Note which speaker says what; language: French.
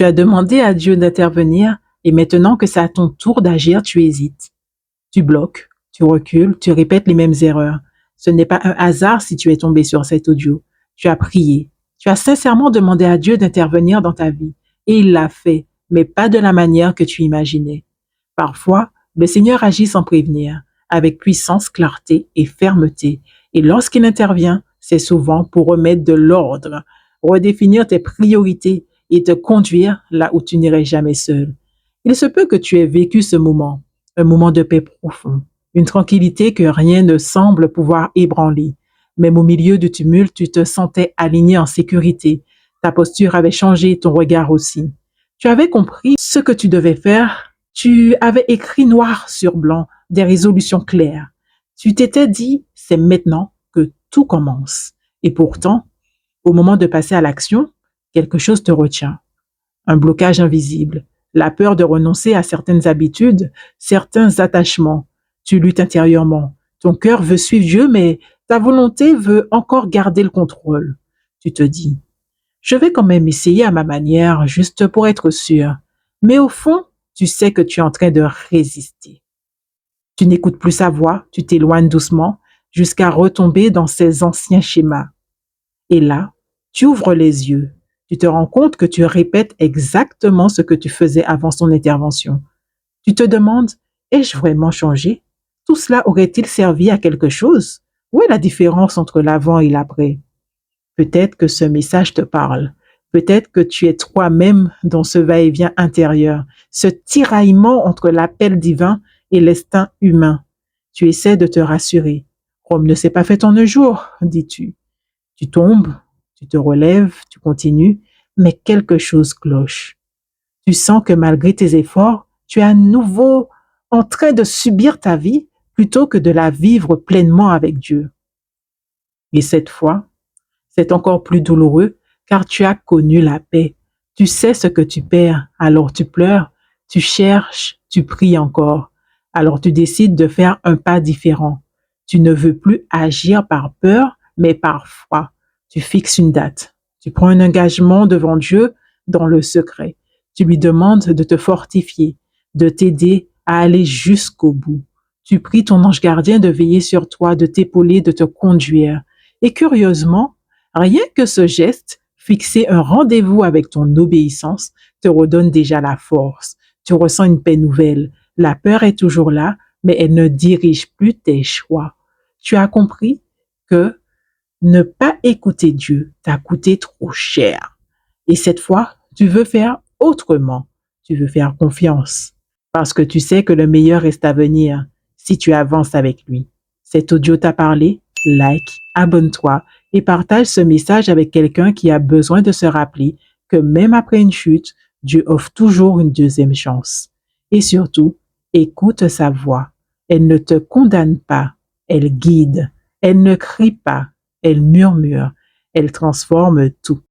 Speaker 1: Tu as demandé à Dieu d'intervenir et maintenant que c'est à ton tour d'agir, tu hésites. Tu bloques, tu recules, tu répètes les mêmes erreurs. Ce n'est pas un hasard si tu es tombé sur cet audio. Tu as prié. Tu as sincèrement demandé à Dieu d'intervenir dans ta vie. Et il l'a fait, mais pas de la manière que tu imaginais. Parfois, le Seigneur agit sans prévenir, avec puissance, clarté et fermeté. Et lorsqu'il intervient, c'est souvent pour remettre de l'ordre, redéfinir tes priorités et te conduire là où tu n'irais jamais seul. Il se peut que tu aies vécu ce moment, un moment de paix profond, une tranquillité que rien ne semble pouvoir ébranler. Même au milieu du tumulte, tu te sentais aligné en sécurité. Ta posture avait changé, ton regard aussi. Tu avais compris ce que tu devais faire. Tu avais écrit noir sur blanc des résolutions claires. Tu t'étais dit, c'est maintenant que tout commence. Et pourtant, au moment de passer à l'action, quelque chose te retient. Un blocage invisible, la peur de renoncer à certaines habitudes, certains attachements. Tu luttes intérieurement. Ton cœur veut suivre Dieu, mais ta volonté veut encore garder le contrôle. Tu te dis, je vais quand même essayer à ma manière, juste pour être sûr. Mais au fond, tu sais que tu es en train de résister. Tu n'écoutes plus sa voix, tu t'éloignes doucement jusqu'à retomber dans ces anciens schémas. Et là, tu ouvres les yeux. Tu te rends compte que tu répètes exactement ce que tu faisais avant son intervention. Tu te demandes, ai-je vraiment changé? Tout cela aurait-il servi à quelque chose? Où est la différence entre l'avant et l'après? Peut-être que ce message te parle. Peut-être que tu es toi-même dans ce va-et-vient intérieur, ce tiraillement entre l'appel divin et l'instinct humain. Tu essaies de te rassurer. Rome ne s'est pas fait en un jour, dis-tu. Tu tombes, tu te relèves, tu continues, mais quelque chose cloche. Tu sens que malgré tes efforts, tu es à nouveau en train de subir ta vie plutôt que de la vivre pleinement avec Dieu. Et cette fois, c'est encore plus douloureux car tu as connu la paix. Tu sais ce que tu perds, alors tu pleures, tu cherches, tu pries encore. Alors tu décides de faire un pas différent. Tu ne veux plus agir par peur, mais par foi. Tu fixes une date. Tu prends un engagement devant Dieu dans le secret. Tu lui demandes de te fortifier, de t'aider à aller jusqu'au bout. Tu pries ton ange gardien de veiller sur toi, de t'épauler, de te conduire. Et curieusement, rien que ce geste, fixer un rendez-vous avec ton obéissance, te redonne déjà la force. Tu ressens une paix nouvelle. La peur est toujours là, mais elle ne dirige plus tes choix. Tu as compris que ne pas écouter Dieu t'a coûté trop cher. Et cette fois, tu veux faire autrement. Tu veux faire confiance. Parce que tu sais que le meilleur reste à venir si tu avances avec lui. Cet audio t'a parlé? Like, abonne-toi et partage ce message avec quelqu'un qui a besoin de se rappeler que même après une chute, Dieu offre toujours une deuxième chance. Et surtout, écoute sa voix. Elle ne te condamne pas, elle guide. Elle ne crie pas, elle murmure. Elle transforme tout.